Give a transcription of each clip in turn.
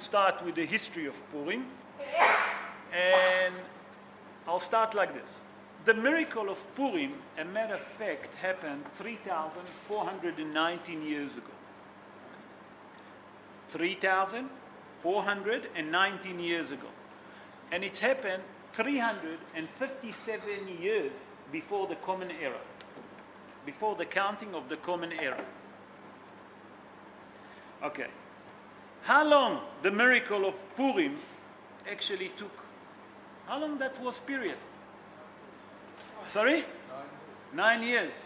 start with the history of Purim. And I'll start like this. The miracle of Purim, a matter of fact, happened 3,419 years ago. 3,419 years ago. And it's happened 357 years before the Common Era, before the counting of the Common Era. Okay. How long the miracle of Purim actually took? How long that was period? Sorry? 9 years.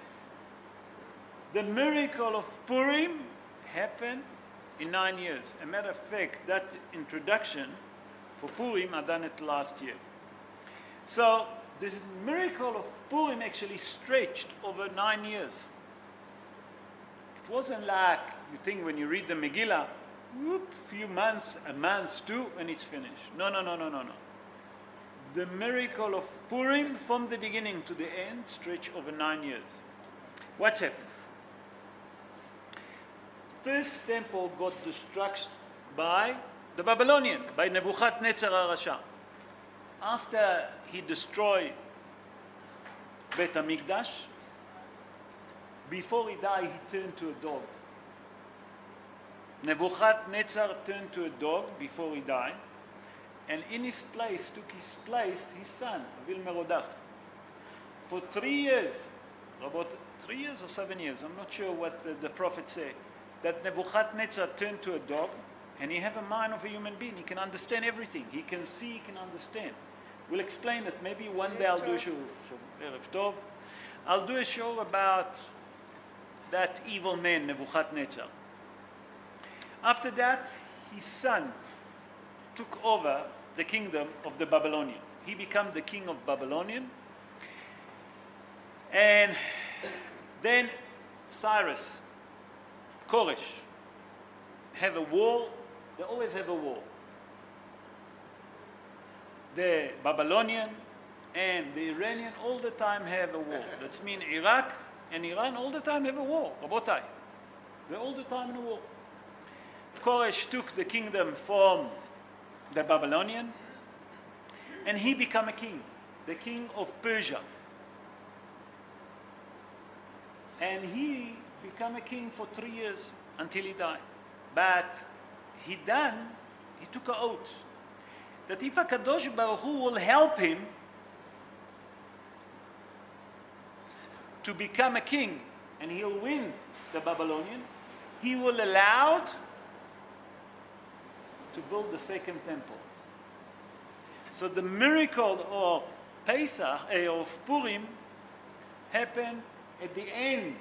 The miracle of Purim happened in 9 years. A matter of fact, that introduction for Purim, I done it last year. So this miracle of Purim actually stretched over 9 years. It wasn't like you think when you read the Megillah, whoop, few months, a month, two, and it's finished. No. The miracle of Purim from the beginning to the end stretched over 9 years. What's happened? First temple got destroyed by the Babylonian, by Nebuchadnezzar HaRasha. After he destroyed Bet HaMikdash, before he died, he turned to a dog. Nebuchadnezzar turned to a dog before he died, and in his place, took his place, his son, Avil Merodach. For 3 years, about 3 years or 7 years, I'm not sure what the prophet said, that Nebuchadnezzar turned to a dog, and he have a mind of a human being. He can understand everything. He can see, he can understand. We'll explain it. Maybe one day I'll do a show. Erev Tov. I'll do a show about that evil man, Nebuchadnezzar. After that, his son took over the kingdom of the Babylonian. He became the king of Babylonian. And then Cyrus, Koresh, have a war. They always have a war. The Babylonian and the Iranian all the time have a war. That means Iraq and Iran all the time have a war. Rabotai. They're all the time in a war. Koresh took the kingdom from the Babylonian, and he became a king, the king of Persia. And he became a king for 3 years until he died. But he took an oath that if HaKadosh Baruch Hu will help him to become a king and he'll win the Babylonian, he will allow to build the second temple. So the miracle of Pesach, of Purim, happened at the end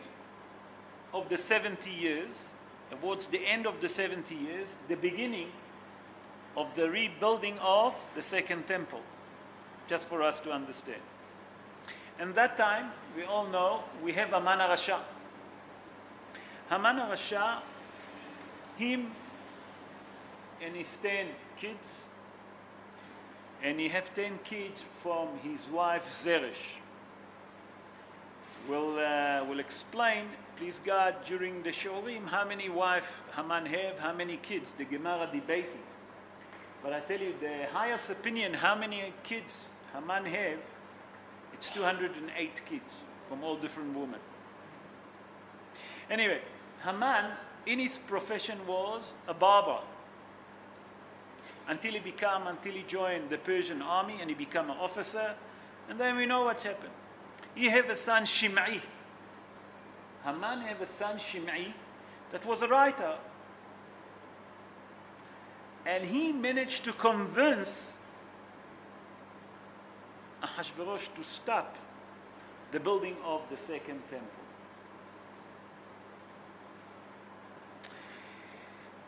of the 70 years, towards the end of the 70 years, the beginning of the rebuilding of the second temple, just for us to understand. And that time, we all know, we have Haman HaRasha. Haman HaRasha, him and his 10 kids, and he have 10 kids from his wife Zeresh. We'll explain, please God, during the Shorim, how many wives Haman have, how many kids. The Gemara debating. But I tell you, the highest opinion, how many kids Haman have, it's 208 kids from all different women. Anyway, Haman, in his profession, was a barber. Until he joined the Persian army and he became an officer. And then we know what's happened. He have a son, Shimei. Haman have a son, Shimei, that was a writer. And he managed to convince Ahasuerus to stop the building of the second temple.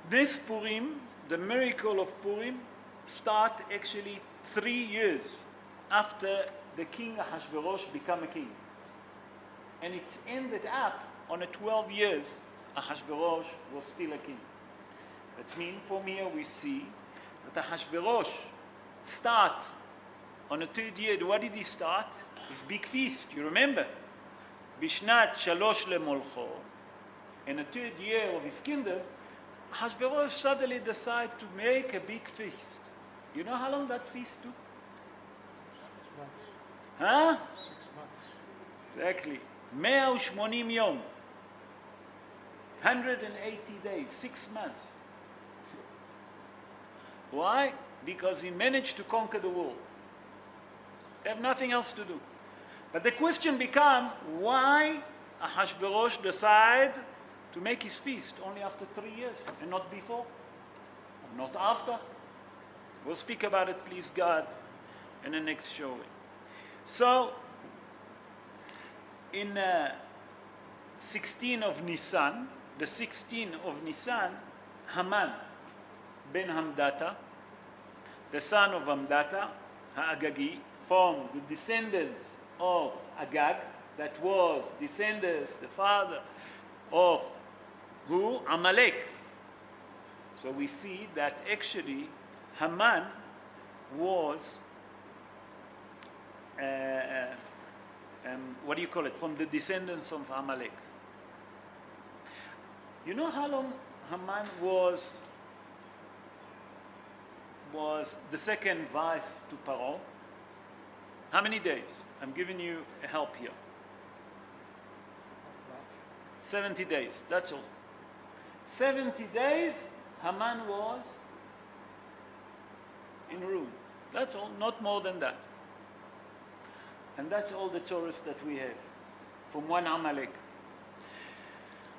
This Purim, the miracle of Purim, start actually 3 years after the king Ahasuerus became a king. And it's ended up on a 12 years Ahasuerus was still a king. That means from here we see that Ahasuerus start on the 3rd year. What did he start? His big feast, you remember? Bishnat Shalosh Lemolcho. In the 3rd year of his kingdom, Hashverosh suddenly decided to make a big feast. You know how long that feast took? 6 months. Huh? 6 months. Exactly. 180 yom. 180 days, 6 months. Why? Because he managed to conquer the world. They have nothing else to do. But the question becomes, why Ahasuerus decided to make his feast only after 3 years and not before? Or not after? We'll speak about it, please God, in the next showing. So, in 16 of Nisan, the 16th of Nisan, Haman ben Hamdata, the son of Hamdata, Ha'agagi, from the descendants of Agag, that was descendants, the father of who? Amalek. So we see that actually Haman was, what do you call it, from the descendants of Amalek. You know how long Haman was the second vice to Paro? How many days? I'm giving you a help here. 70 days, that's all. 70 days, Haman was in rule. That's all, not more than that. And that's all the Torahs that we have from one Amalek.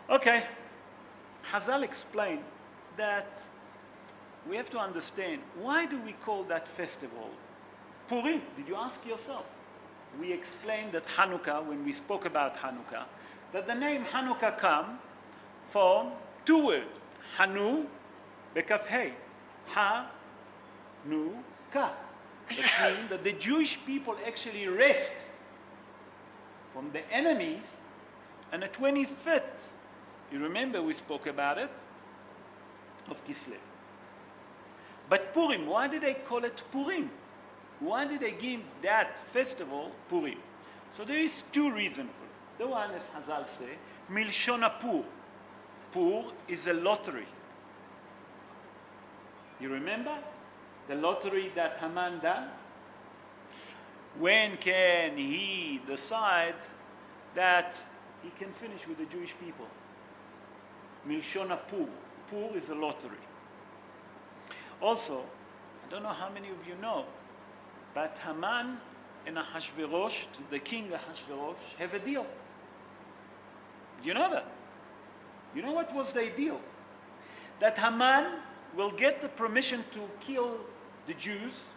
Okay, Hazal explained that we have to understand, why do we call that festival Purim? Did you ask yourself? We explained that Hanukkah, when we spoke about Hanukkah, that the name Hanukkah comes from 2 words. Hanu, bekaf hey. Ha-nu-ka. That means that the Jewish people actually rest from the enemies on the 25th. You remember we spoke about it? Of Kislev. But Purim, why did they call it Purim? Why did they give that festival Purim? So there is 2 reasons for it. The one, as Hazal say, Milshon Pur. Pur is a lottery. You remember the lottery that Haman done? When can he decide that he can finish with the Jewish people? Milshon Pur. Pur is a lottery. Also, I don't know how many of you know, but Haman and Ahasuerus, the king Ahasuerus, have a deal. Do you know that? You know what was the deal? That Haman will get the permission to kill the Jews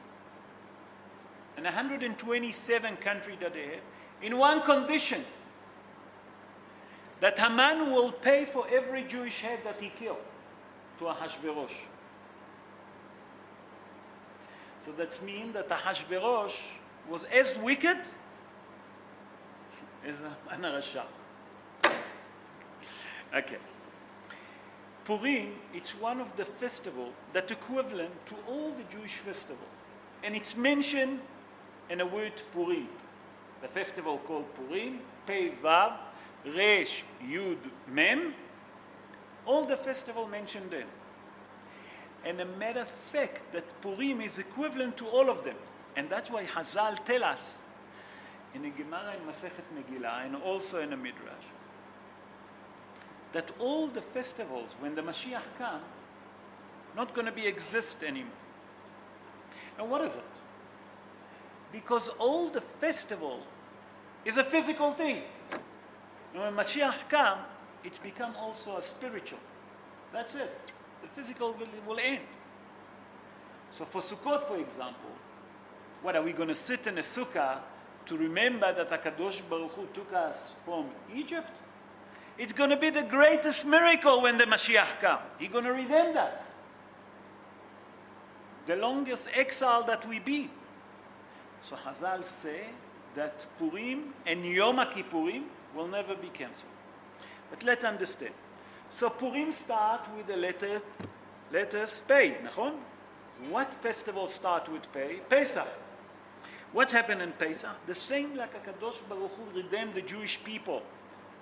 in 127 countries that they have, in one condition, that Haman will pay for every Jewish head that he killed to Ahasuerus. So that means that Ahasuerus was as wicked as Haman Rasha. Okay. Purim, it's one of the festivals that equivalent to all the Jewish festivals. And it's mentioned in the word Purim. The festival called Purim, Pei Vav, Resh, Yud, Mem. All the festival mentioned there. And a matter of fact that Purim is equivalent to all of them. And that's why Hazal tell us in the Gemara in Masechet Megillah and also in the Midrash that all the festivals, when the Mashiach comes, not going to be exist anymore. And what is it? Because all the festival is a physical thing. And when Mashiach comes, it's become also a spiritual. That's it. The physical will end. So for Sukkot, for example, what are we going to sit in a sukkah to remember that HaKadosh Baruch Hu took us from Egypt? It's going to be the greatest miracle when the Mashiach comes. He's going to redeem us. The longest exile that we be. So Hazal say that Purim and Yom Kippurim will never be cancelled. But let's understand. So Purim start with the letters Pei, נכון? What festival start with Pei? Pesach. What happened in Pesach? The same like HaKadosh Baruch Hu redeemed the Jewish people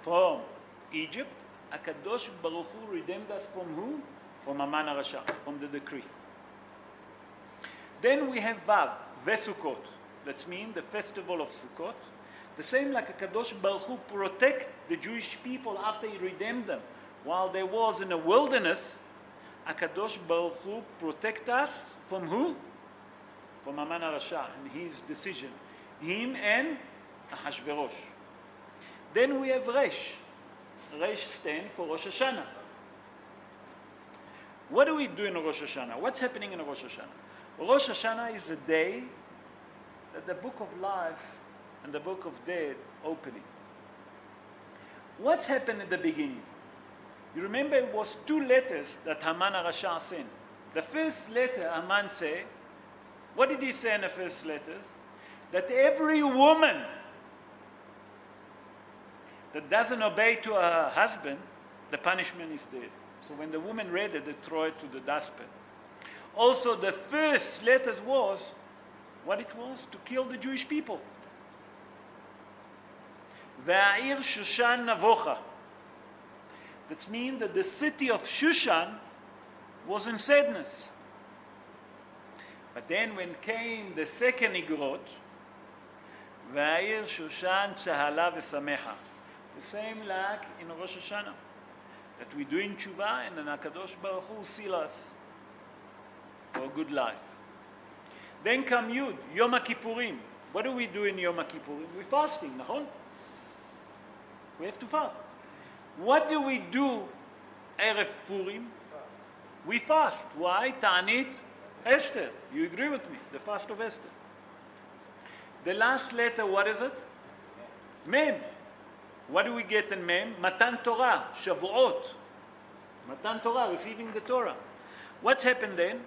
from Egypt. HaKadosh Baruch Hu redeemed us from who? from Haman HaRasha, from the decree. Then we have Vav, Vesukot. That means the festival of Sukkot. The same like Kadosh Baruch Hu protect the Jewish people after he redeemed them. While they was in the wilderness, Kadosh Baruch Hu protect us from who? From Haman HaRasha and his decision. Him and Ahashverosh. Then we have Resh. Resh stands for Rosh Hashanah. What do we do in Rosh Hashanah? What's happening in Rosh Hashanah? Rosh Hashanah is the day that the book of life and the book of death opening. What happened at the beginning? You remember it was 2 letters that Haman HaRasha sent. The first letter Haman said, what did he say in the first letters? That every woman that doesn't obey to her husband, the punishment is death. So when the woman read it, they throw it to the dustbin. Also, the first letters was what it was to kill the Jewish people. Va'ir Shushan Navocha. That means that the city of Shushan was in sadness. But then when came the second Igrot, Va'ir Shushan Tzahala V'Samecha. The same like in Rosh Hashanah. That we do in Tshuva and then HaKadosh Baruch Hu seal us for a good life. Then come Yud, Yom HaKippurim. What do we do in Yom HaKippurim? We're fasting, nachon? We have to fast. What do we do Erev Purim? We fast. Why? Ta'anit Esther. You agree with me? The fast of Esther. The last letter, what is it? Mem. What do we get in Mem? Matan Torah, Shavuot. Matan Torah, receiving the Torah. What happened then?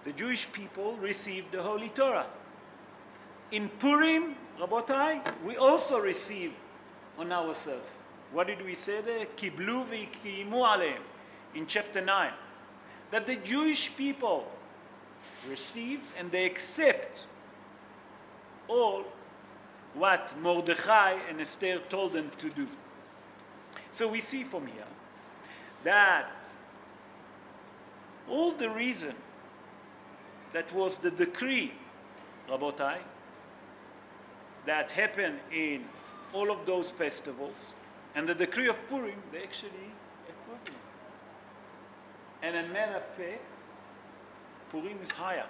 The Jewish people received the Holy Torah. In Purim, Rabotai, we also received on ourselves. What did we say there? Kiblu v'yikimu aleim, in chapter 9. That the Jewish people received and they accept all what Mordechai and Esther told them to do. So we see from here that all the reason that was the decree, Rabotai, that happened in all of those festivals, and the decree of Purim, they actually equivalent. And a matter of fact, Purim is higher.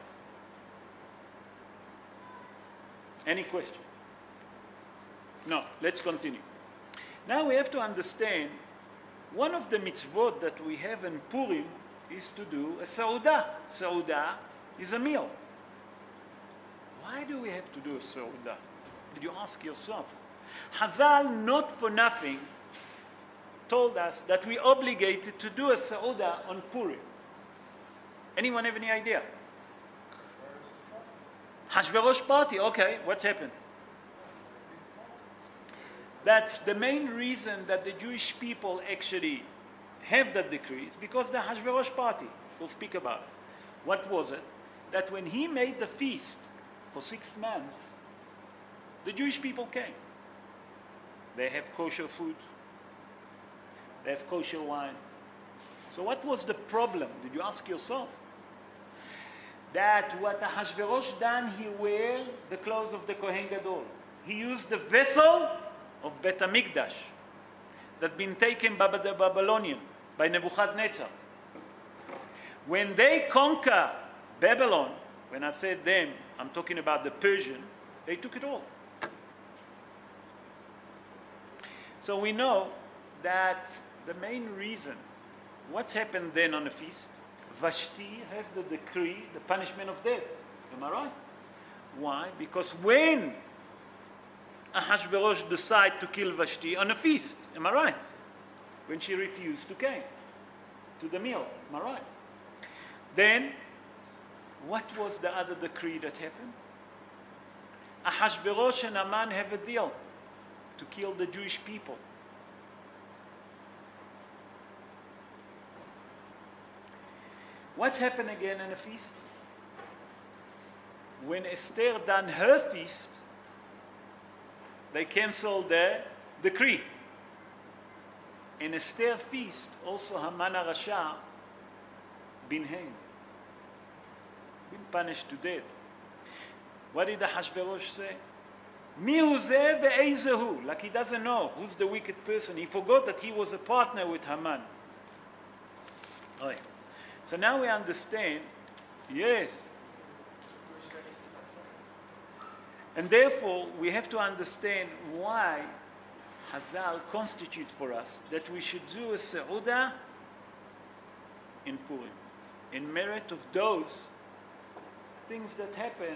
Any question? No, let's continue. Now we have to understand one of the mitzvot that we have in Purim is to do a Seudah. Seudah is a meal. Why do we have to do a Seudah? Did you ask yourself? Hazal, not for nothing, told us that we obligated to do a Seudah on Purim. Anyone have any idea? Hashverosh party. Okay, what's happened? That's the main reason that the Jewish people actually have that decree is because the Hashverosh party. We'll speak about it. What was it? That when he made the feast for 6 months, the Jewish people came. They have kosher food. They have kosher wine. So what was the problem? Did you ask yourself? That what Ahashverosh done, he wear the clothes of the Kohen Gadol. He used the vessel of Bet HaMikdash that been taken by the Babylonian, by Nebuchadnezzar. When they conquer Babylon, when I said them, I'm talking about the Persian, they took it all. So we know that the main reason, what's happened then on the feast? Vashti have the decree, the punishment of death. Am I right? Why? Because when Ahashverosh decided to kill Vashti on a feast, am I right? When she refused to come to the meal, am I right? Then, what was the other decree that happened? Ahashverosh and Haman have a deal to kill the Jewish people. What's happened again in a feast? When Esther done her feast, they canceled the decree. In Esther feast, also Haman HaRasha been hanged, been punished to death. What did Ahasuerus say? Mi hu ze ve'eize hu. Like he doesn't know who's the wicked person. He forgot that he was a partner with Haman. Oh, yeah. So now we understand, yes. And therefore, we have to understand why Hazal constitute for us that we should do a Seudah in Purim, in merit of those things that happen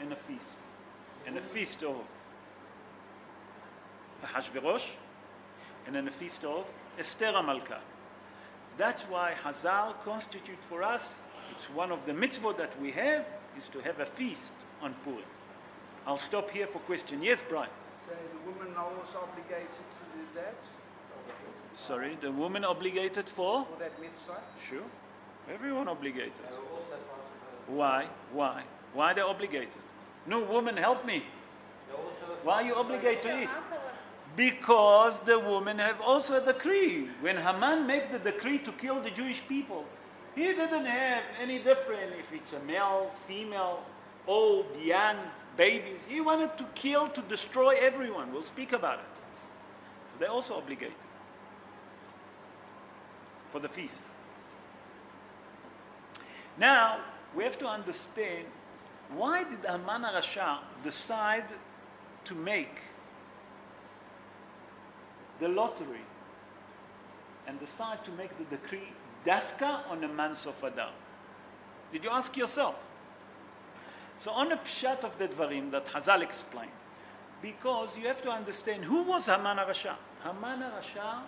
in a feast, in a feast of Ahasuerus, and in a feast of Esther HaMalka. That's why Hazal constitute for us, it's one of the mitzvot that we have, is to have a feast on Purim. I'll stop here for question. Yes, Brian? So the woman now also obligated to do that? Sorry, the woman obligated for? For that mitzvah? Sure. Everyone obligated. Why? Why? Why they obligated? No, woman, help me. Why are you obligated to eat? Because the women have also a decree. When Haman made the decree to kill the Jewish people, he didn't have any different if it's a male, female, old, young, babies. He wanted to kill, to destroy everyone. We'll speak about it. So they're also obligated for the feast. Now, we have to understand, why did Haman HaRasha decide to make the lottery and decide to make the decree dafka on the month of Adar? Did you ask yourself? So on the pshat of the dvarim that Hazal explained, because you have to understand, who was Haman HaRasha? Haman HaRasha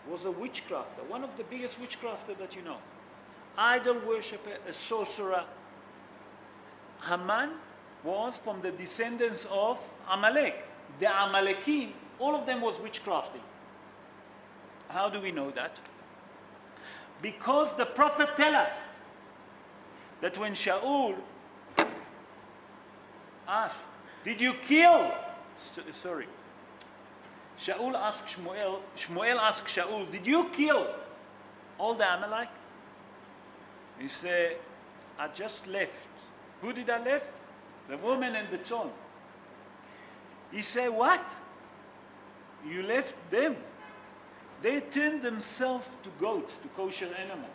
was a witchcrafter, one of the biggest witchcrafters that you know. Idol worshipper, a sorcerer. Haman was from the descendants of Amalek. The Amalekim, all of them was witchcrafting. How do we know that? Because the prophet tells us that when Shaul asked, did you kill? Sorry. Shaul asked Shmuel, Shmuel asked Shaul, did you kill all the Amalek? He said, I just left. Who did I left? The woman and the tzon. He said, what? You left them? They turned themselves to goats, to kosher animal.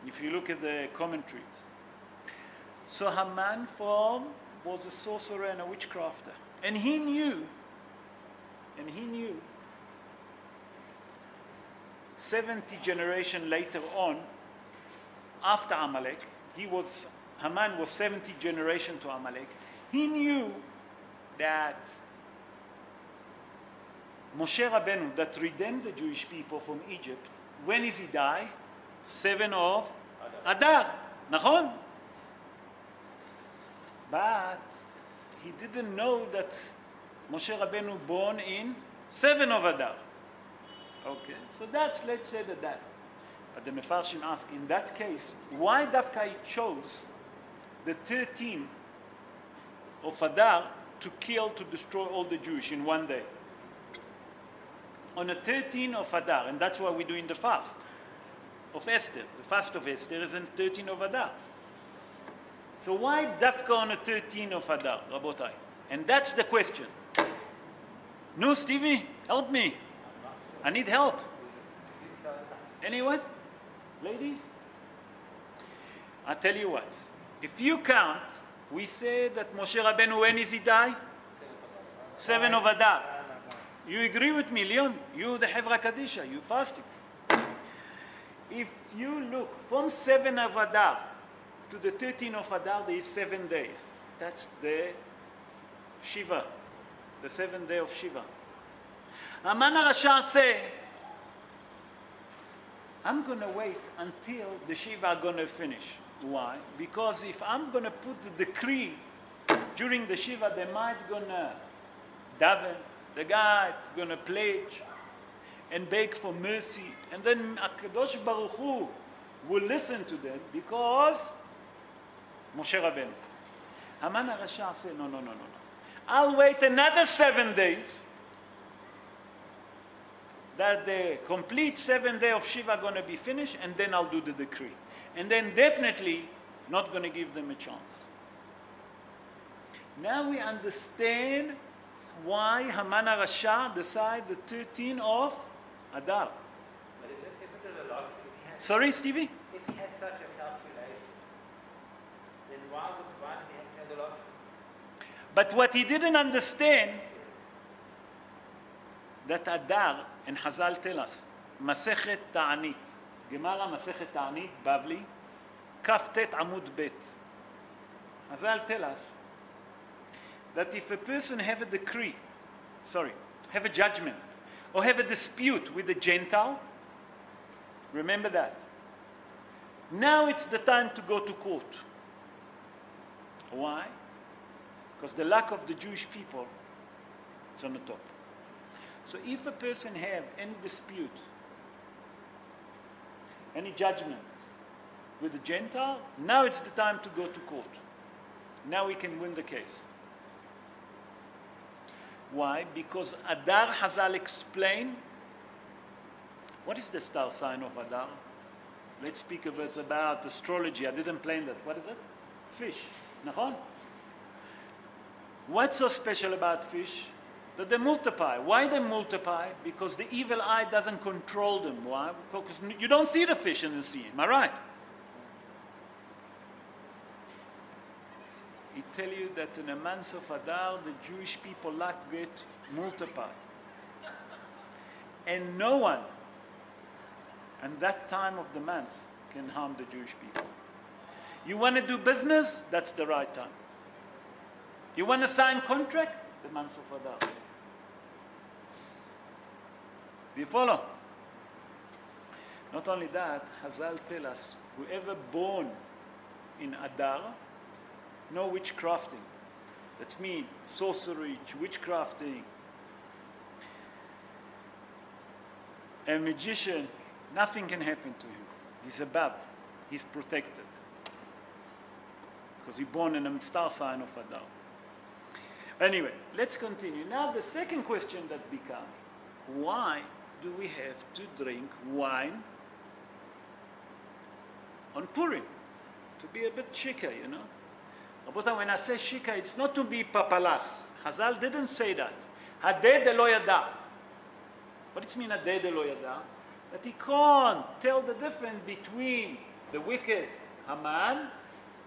If you look at the commentaries. So Haman was a sorcerer and a witchcrafter. And he knew 70 generations later on, after Amalek, Haman was 70 generations to Amalek. He knew that Moshe Rabbeinu, that redeemed the Jewish people from Egypt, when did he die? 7 of Adar. Nachon? But he didn't know that Moshe Rabbeinu born in 7 of Adar. Okay, so let's say that. But the Mefarshim ask, in that case, why Dafka he chose the 13 of Adar to kill, to destroy all the Jewish in one day? On the 13th of Adar, and that's what we do in the fast of Esther. The fast of Esther is on the 13th of Adar. So why Dafka on the 13th of Adar, Rabotai? And that's the question. No, Stevie, help me. I need help. Anyone? Ladies? I tell you what. If you count, we say that Moshe Rabbeinu, when is he die? 7 of Adar. You agree with me, Leon? You the Hevra Kadisha, you fasting. If you look from 7 of Adar to the 13th of Adar, there is 7 days. That's the Shiva, the 7th day of Shiva. Haman HaRasha say, I'm going to wait until the Shiva are going to finish. Why? Because if I'm going to put the decree during the Shiva, they might going to daven, the guy going to pledge and beg for mercy. And then HaKadosh Baruch Hu will listen to them because Moshe Rabbeinu. Haman HaRasha said, no. I'll wait another 7 days that the complete 7 days of Shiva are going to be finished, and then I'll do the decree. And then definitely not going to give them a chance. Now we understand why Haman HaRasha decided the 13th of Adar. But if it is a lottery, Sorry, Stevie? if he had such a calculation, then why did he have to have the lottery? But what he didn't understand, that Adar, and Hazal tell us, Masechet Ta'anit, Gemara Masechet Ta'anit, Bavli, Kaftet Amud Bet. Hazal tell us that if a person have a decree, have a judgment, or have a dispute with a Gentile, remember that. Now it's the time to go to court. Why? Because the lack of the Jewish people, it's on the top. So if a person have any dispute, any judgment with a Gentile, now it's the time to go to court. Now we can win the case. Why? Because Adar, Hazal explain, what is the star sign of Adar? Let's speak a bit about astrology. I didn't plan that. What is it? Fish. Nahon? What's so special about fish? That they multiply. Why they multiply? Because the evil eye doesn't control them. Why? Because you don't see the fish in the sea. Am I right? It tells you that in the month of Adar, the Jewish people get multiplied. And no one, at that time of the month, can harm the Jewish people. You want to do business? That's the right time. You want to sign contract? The month of Adar. Do you follow? Not only that, Hazal tell us, whoever born in Adar, no witchcrafting. That means sorcery, witchcrafting. A magician, nothing can happen to him. He's above. He's protected. Because he's born in a star sign of Adar. Anyway, let's continue. Now the second question that becomes, why do we have to drink wine on Purim? To be a bit chicker, you know. Rabota, when I say shika, it's not to be papalas. Hazal didn't say that. Hadeh de lo yada. What does it mean, hadeh de lo yada? That he can't tell the difference between the wicked Haman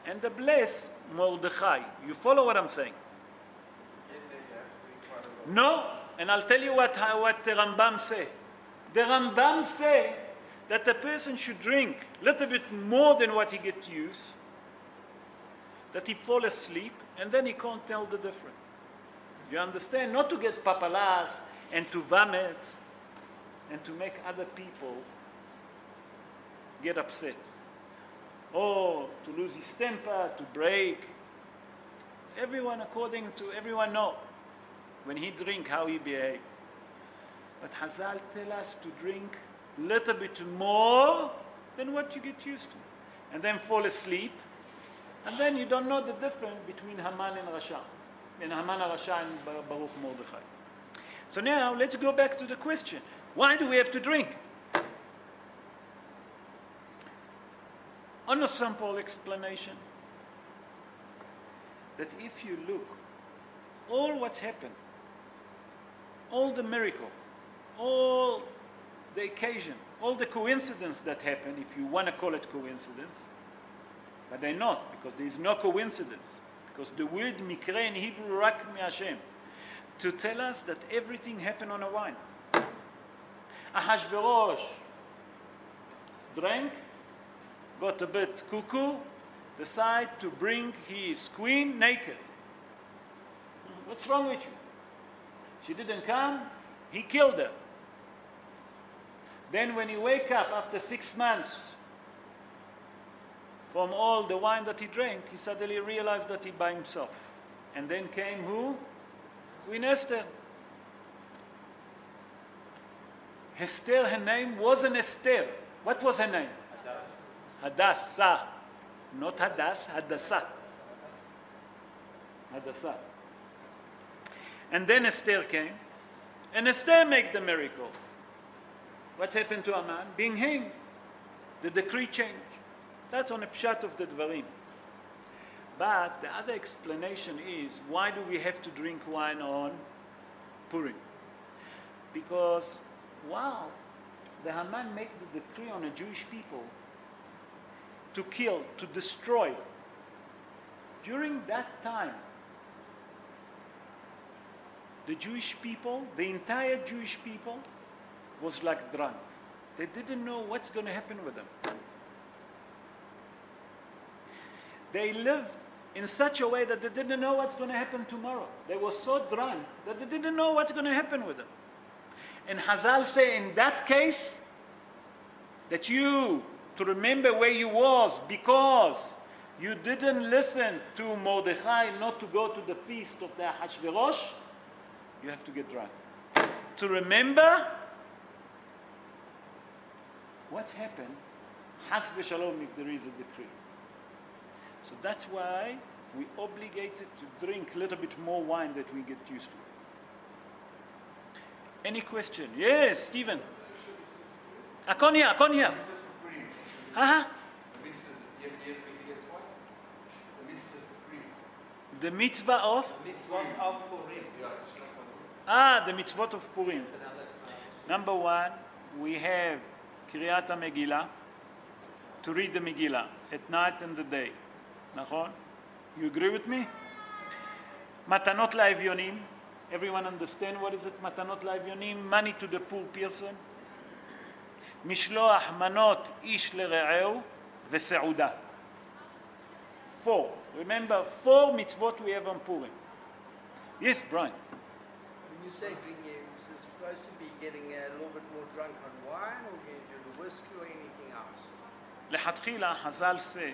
and the blessed Mordechai. You follow what I'm saying? No, and I'll tell you what the Rambam say. The Rambam say that a person should drink a little bit more than what he gets used, that he fall asleep, and then he can't tell the difference. You understand? Not to get papalas and to vomit and to make other people get upset. Or to lose his temper, to break. Everyone, according to everyone, know when he drink how he behave. But Hazal tell us to drink a little bit more than what you get used to. And then fall asleep. And then you don't know the difference between Haman and Rasha. And Haman HaRasha and Baruch Mordechai. So now let's go back to the question. Why do we have to drink? On a simple explanation, that if you look, all what's happened, all the miracle, all the occasion, all the coincidence that happened, if you want to call it coincidence, but they're not, because there is no coincidence. Because the word mikra in Hebrew, rak mi Hashem, to tell us that everything happened on a wine. Ahashverosh drank, got a bit cuckoo, decided to bring his queen naked. What's wrong with you? She didn't come, he killed her. Then when he wake up after 6 months from all the wine that he drank, he suddenly realized that he by himself. And then came who? Queen Esther. Esther, her name wasn't Esther. What was her name? Hadassah. Not Hadass, Hadassah. Hadassah. And then Esther came, and Esther made the miracle. What's happened to Haman? Being hanged. The decree changed. That's on the pshat of the Dvarim. But the other explanation is, why do we have to drink wine on Purim? Because while the Haman made the decree on the Jewish people to kill, to destroy, during that time, the Jewish people, the entire Jewish people, was like drunk. They didn't know what's going to happen with them. They lived in such a way that they didn't know what's going to happen tomorrow. They were so drunk that they didn't know what's going to happen with them. And Hazal say in that case, that to remember where you was because you didn't listen to Mordechai not to go to the feast of the Ahashverosh, you have to get drunk. To remember what's happened, Has v'shalom, if there is a decree. So that's why we obligated to drink a little bit more wine that we get used to. Any question? Yes, Stephen. Akonia. The mitzvah of? Mitzvot of Purim. The mitzvot of Purim. Number one, we have Kriyat HaMegillah, to read the Megillah at night and the day. Nachon? You agree with me? Matanot la'evyonim. Everyone understand what is it? Matanot la'evyonim. Money to the poor person. Mishloach manot ish lere'eu ve'seuda. 4. Remember, 4 mitzvot we have on Purim. Yes, Brian. When you say drinking, you're supposed to be getting a little bit more drunk on wine or getting into whiskey or anything else? לכתחילה, Hazal say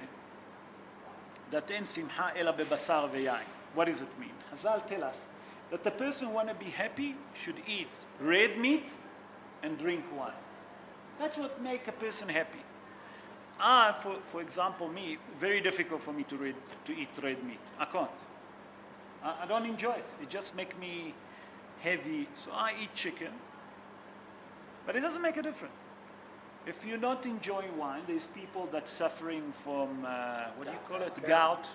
that אין שמחה אלא בבשר ויין. What does it mean? Hazal tell us that the person who want to be happy should eat red meat and drink wine. That's what make a person happy. For example, me, very difficult for me to eat red meat. I can't. I don't enjoy it. It just make me heavy. So I eat chicken, but it doesn't make a difference. If you not enjoy wine, there's people that suffering from, what do you call it, gout.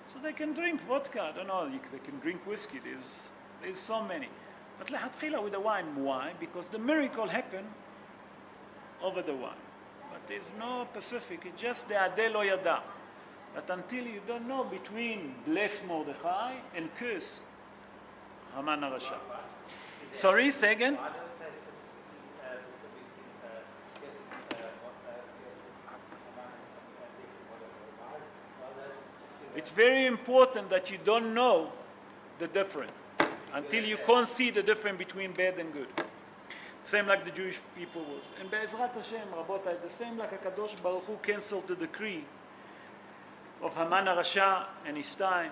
So they can drink vodka. I don't know, they can drink whiskey. There's so many. But lehatchila with the wine. Why? Because the miracle happened over the wine. But there's no Pacific. It's just the Adeh lo yada. But until you don't know between bless Mordechai and curse Haman HaRasha. Sorry, say again? It's very important that you don't know the difference until you can't see the difference between bad and good. Same like the Jewish people was. And Be'ezrat Hashem, Rabotai, the same like HaKadosh Baruch Hu canceled the decree of Haman HaRasha and his time.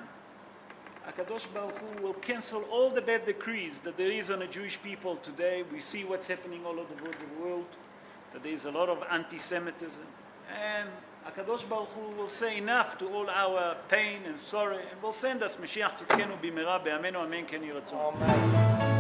HaKadosh Baruch Hu will cancel all the bad decrees that there is on the Jewish people today. We see what's happening all over the world, that there is a lot of anti-Semitism. And HaKadosh Baruch Hu will say enough to all our pain and sorrow, and will send us Mashiach Tzidkenu b'mera be'amenu amen ken yiratzon. Amen.